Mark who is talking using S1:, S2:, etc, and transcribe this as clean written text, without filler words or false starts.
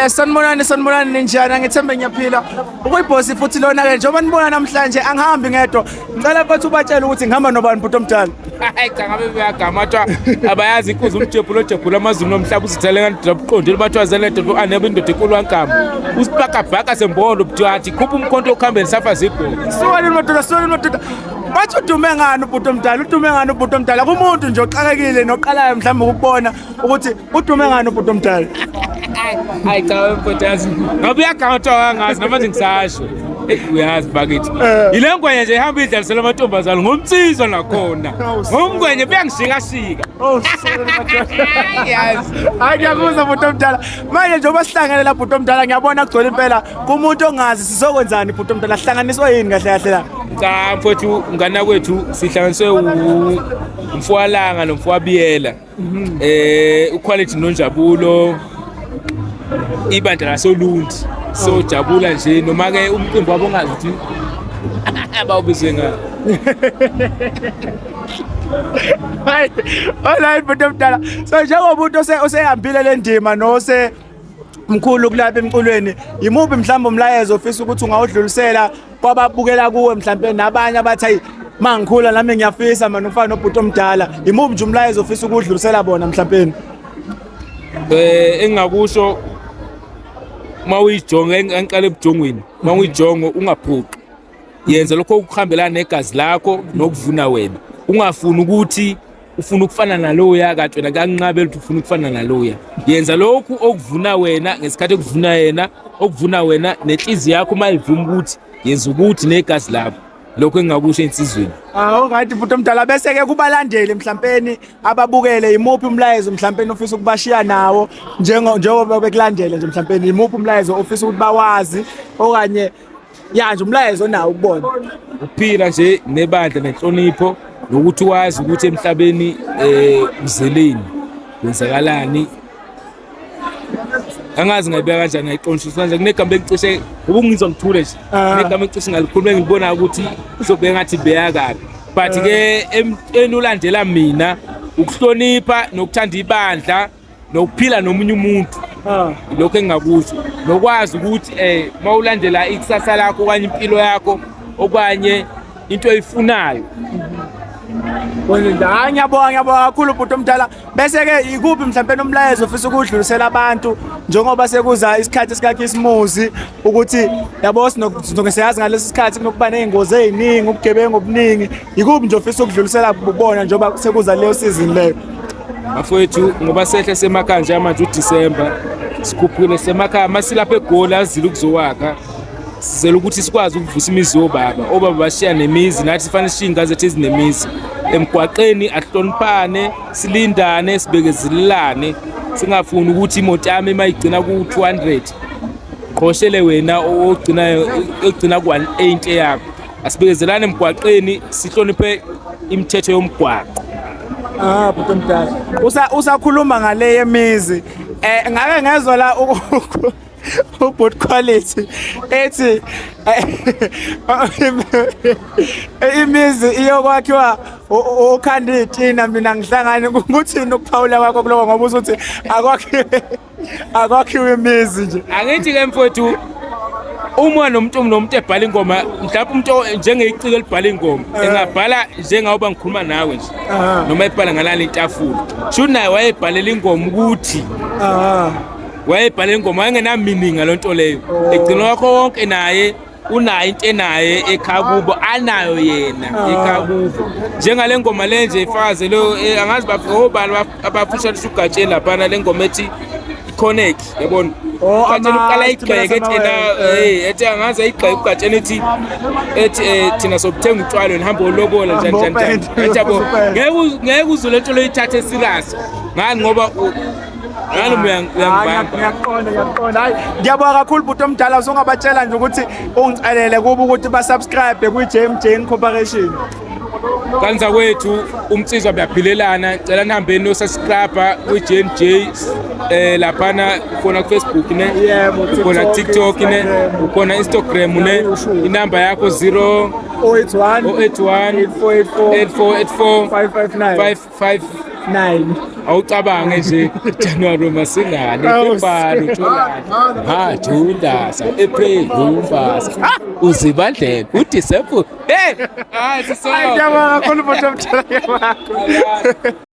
S1: Sanibonani ninjani ngithembe ngiyaphila. Ukuyibhosi futhi lona ke njengoba nibona namhlanje angihambi ngedwa. Ngicela mfethu ubatshele ukuthi ngihamba nobani bhuti omdala.
S2: Hayi cha ngabe bayagamatwa abayazi inkuzi umjebhulo amazulu nomhlaba usithele ngandabqondile bathwazele nto anebe indoda enkulu wankamba. Usibhakabhaka sembondo buthi khupha umkhonto okhambeni safa zibhola.
S1: Suwani madoda. Bathi udume ngani ubhuti omdala? Kumuntu nje oqakekile noqalayo mhlawumbe ukubona ukuthi udume ngani ubhuti omdala.
S2: Hayi cha mfowethu yazi ngabe uyagamatwa ngazi namanje ngisasho. Uyazi bakithi ile ngwenye nje ihamba idlalisela amantombazana ngomtsizwa nakhona ngomngwenye buyangishika
S1: yazi hayi ngiyakuzwa bhuti omdala manje njengoba sihlangene la bhuti omdala ngiyabona kugcwele impela kumuntu ongazi sizokwenzani bhuti omdala sihlanganiswe yini kahle la
S2: cha mfowethu ngana kwethu sihlanganiswe umfowalanga nomfowabiyela uquality nonjabulo ibandla laSolundi so jabula nje noma ke umcimbi wabo ongazi ukuthi abawubizwe ngayo.
S1: Hayi alright bhuti omdala so njengoba umuntu osehambile le ndima nose mkhulu kulapha emculweni yimuphi mhlawumbe umlayezo ofisa ukuthi ungawudlulisela kwababukela kuwe mhlawumbe nabanye abathi hayi mangikhula nami ngiyafisa manje ufana nobhuti omdala yimuphi nje umlayezo ofisa ukudlulisela bona mhlawumbe
S2: engakusho mawuyijonga engiqala ebujongweni mawuyijonga ungaphuqi yenza lokho ukuhambelana negazi lakho nokuvuna wena ungafuni ukuthi ufuna ukufana naloya kanti wena kanqabela ukuthi ufuna ukufana naloya yenza lokhu okuvuna wena ngesikhathi okuvuna wena nenhliziyo yakho mayivuma ukuthi yenza ukuthi negazi lakho lokho engakusho ensizweni.
S1: Right bhuti omdala bese ke kubalandeli mhlawumbe ababukele imuphi umlayezo mhlawumbe ofisa ukubashiya nawo njengoba bekulandele nje mhlawumbe imuphi umlayezo ofisa ukuthi bawazi okanye nje umlayezo nawo ukubona
S2: uphila nje nebandla nenhlonipho nokuthi wazi ukuthi emhlabeni uzeleni wenzakalani angazi ngayibeka kanjani ngayiqondiswa nje kunegamba elicishe ubungizwa ngithule nje kunegamba elicishe ngalikhuluma ngibona ukuthi sobe ngathi beyakabi but ke enulandela mina ukuhlonipha nokuthanda ibandla nokuphila nomunye umuntu lokho engakusho nokwazi ukuthi mawulandela ikusasa lakho okanye impilo yakho okanye into oyifunayo.
S1: Ngiyabonga kakhulu bhuti omdala bese ke ikuphi mhlawumbe nomlayezo ofisa ukudlulisela abantu njengoba sekuza isikhathi sikaKhisimusi ukuthi yabo sinokesiyazi ngalesi sikhathi kunokuba nezingozi eziningi ubugebengu obuningi ikuphi nje ofisa ukudlulisela kubona njengoba sekuza leyo season leyo
S2: bafowethu ngoba sehle semakhaya nje manje uDisemba sikhuphule semakhaya masilapha eGoli azile ukuzowaka sizela ukuthi sikwazi ukuvusa imizi obaba bashiya nemizi nathi sifanele sishiye ingane zethu ezinemizi emgwaqeni ahloniphane silindane sibekezelelane singafuni ukuthi imoto yami mayigcina ku200 qoshele wena ogcina ku180 yakho asibekezelane emgwaqeni sihloniphe imithetho yomgwaqo.
S1: Bhuti omdala usakhuluma ngale yemizi ngake ngezwe la ubhuti quality ethi imizi iyokwakhiwa ukhanda izitina mina ngihlangane ukuthini ukuphawula kwakho kuloko ngoba usuthi akwakhiwe imizi nje
S2: angithi ke mfowethu uma nomuntu ebhala ingoma mhlawumbe umuntu njengeciko elibhala ingoma engabhala njengawoba ngikhuluma nawe nje noma ebhala ngalana itafula sho naye wayebhalela ingoma ukuthi wayebhalela ingoma engenamininga lonto leyo egcina wakho wonke naye unayo into enaye ekhaya kubo anayo yena ekhaya kubo njengale ngoma le nje ifaze lo angazi bafobani abafusha ugatsheni lapha le ngoma ethi connect yabona ugatsheni uqala igxeke ethi angazi igxeke ugatsheni ethi thina sobuthenga utshwalo nihambe olobola njani yabo ngeke uzule lento le ithathe serious ngani ngoba
S1: ngiyaqonda hayi ngiyabonga kakhulu bhuti omdala uzongabatshela nje ukuthi ungicelele kuba ukuthi basubscribe kwi-JMJ Corporation
S2: kanza kwethu umtsizwa buyaphilelana cela nihambeni nosubscribe kwi-JMJ laphana ukhona ku-Facebook ukhona TikTok ukhona Instagram inamba yakho 081 8484 559
S1: 9.
S2: awucabange nje January masingane February uJulayi June April Umbasa uzibandlela uDisemba hey hayi
S1: Ayabonga kakhulu mfowethu omdala wakho.